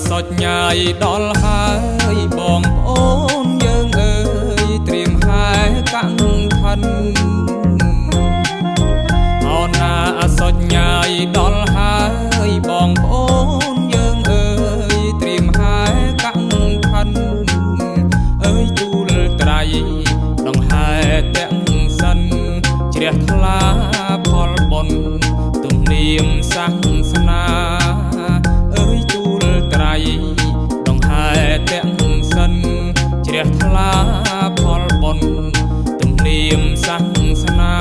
សុចញ៉ាយដល់ហើយបងប្អូនយើងអើយត្រៀមហែកាន់ឋានអូនណាសុចញ៉ាយដល់ហើយបងប្អូនយើងអើយត្រៀមហែកាន់ឋានអើយទូលត្រៃដងហែទាំងសិនជ្រះថ្លាផលបុណ្យទំនៀមសាសនាអើយទូលត្រៃដងហែទាំងសិនជ្រះថ្លាផលបុណ្យទំនៀមសាសនា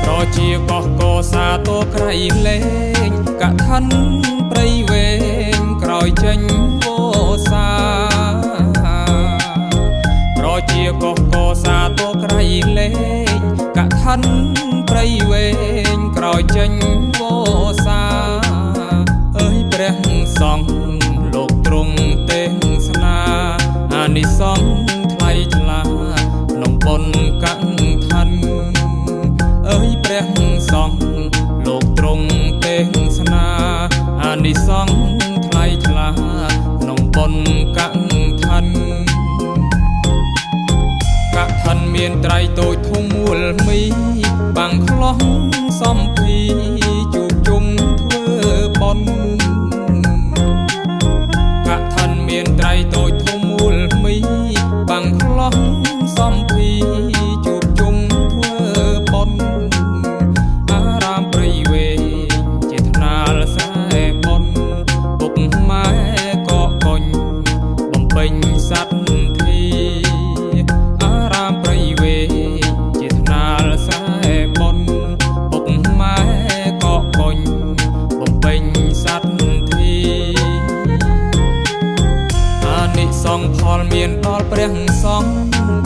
ប្រជាកោះកោសាទរក្រៃលែងកឋិនព្រៃវែងក្រោយចេញវោសាប្រជាកោះកោសាទរក្រៃលែងកឋិនព្រៃវែងក្រោយចេញវោសាអើយព្រះសង្ឃលោកទ្រង់ទេសនាអានិសង្ឃថ្លៃថ្លាក្នុងបុណ្យកឋិនអើយព្រះសង្ឃលោកទ្រង់ទេសនាអានិសង្ឃថ្លៃថ្លាក្នុងបុណ្យកឋិនកឋិនមានត្រៃតូចធំមូលមីបាំងខ្លោះសំភីជួបជុំធ្វើបុណ្យកឋិនមានត្រៃតូចធំមូលមីបាំងខ្លោះសំភីជួបជុំធ្វើបុណ្យអារាមព្រៃវែងជាថ្នាលស្រែបុណ្យពុកម៉ែកកុញបំពេញសត្វធីអារាមព្រៃវែងជាថ្នាលស្រែបុណ្យពុកម៉ែកកុញបំពេញសត្វធីអានិសង្ឃផលមានដល់ព្រះសង្ឃ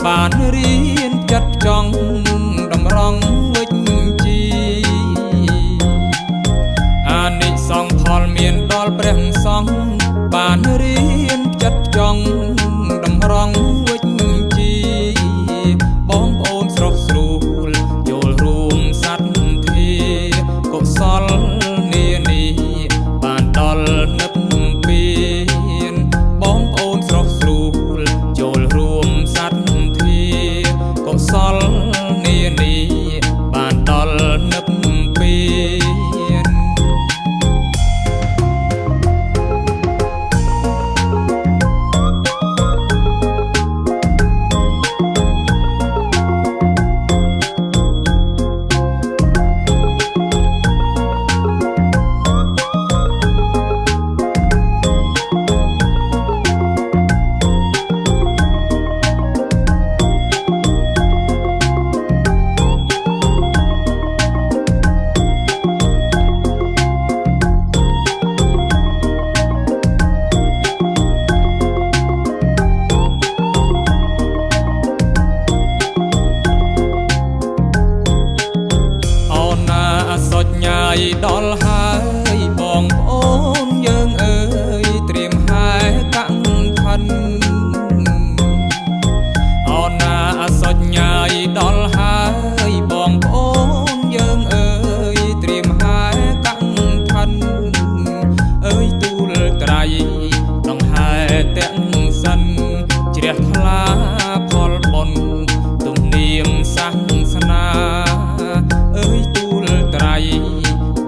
បានរៀនចាត់ចង់តម្រង់វិជ្ជាអានិសង្ឃផលមានដល់ព្រះសង្ឃបានរៀនចាត់ចង់តម្រង់វិជ្ជាបងប្អូនស្រុះស្រួលចូលរួមសត្វធាកុសលនានាបានដល់នឹកពៀនបងប្អូនស្រុះស្រួលចូលរួមសត្វធាកុសលនានាបានដល់នឹកពៀនសុចញ៉ាយដល់ហើយបងប្អូនយើងអើយត្រៀមហែកាន់ឋានអូនណាសុចញ៉ាយដល់ហើយបងប្អូនយើងអើយត្រៀមហែកាន់ឋានអើយទូលត្រៃដងហែទាំងសិនជ្រះថ្លាផលបុណ្យទំនៀមសាសនាអើយទូលត្រៃ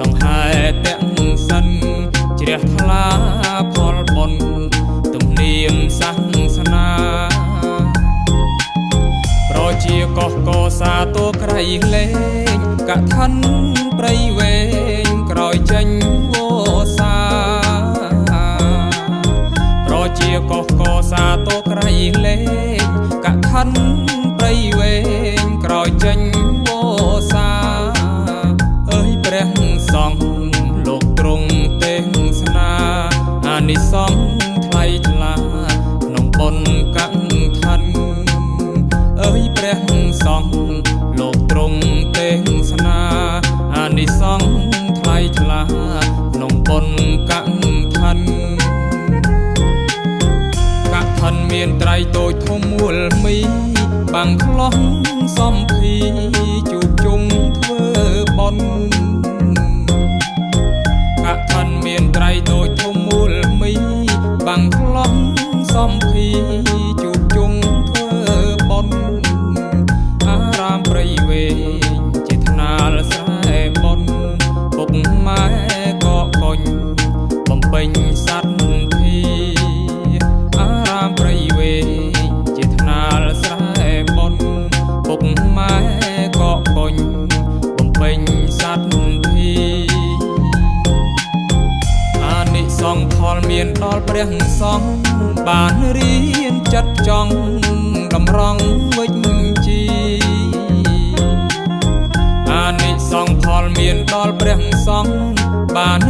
ដងហែទាំងសិនជ្រះថ្លាផលបុណ្យទំនៀមសាសនាប្រជាកោះកោសាទរក្រៃលែងកឋិនព្រៃវែងក្រោយចេញវោសាប្រជាកោះកោសាទរក្រៃលែងកឋិនព្រៃវែងក្រោយចេញវោសាអើយព្រះសង្ឃលោកទ្រង់ទេសនាអានិសង្ឃថ្លៃថ្លាក្នុងបុណ្យកឋិនអើយព្រះសង្ឃលោកទ្រង់ទេសនាអានិសង្ឃថ្លៃថ្លាក្នុងបុណ្យកឋិនកឋិនមានត្រៃតូចធំមូលមីបាំងខ្លោះសំភីជួបជុំធ្វើបុណ្យកឋិនមានត្រៃតូច មានដល់ព្រះសង្ឃបានរៀនចាត់ចង់តម្រង់វិជ្ជាអានិសង្ឃផលមានដល់ព្រះសង្ឃបាន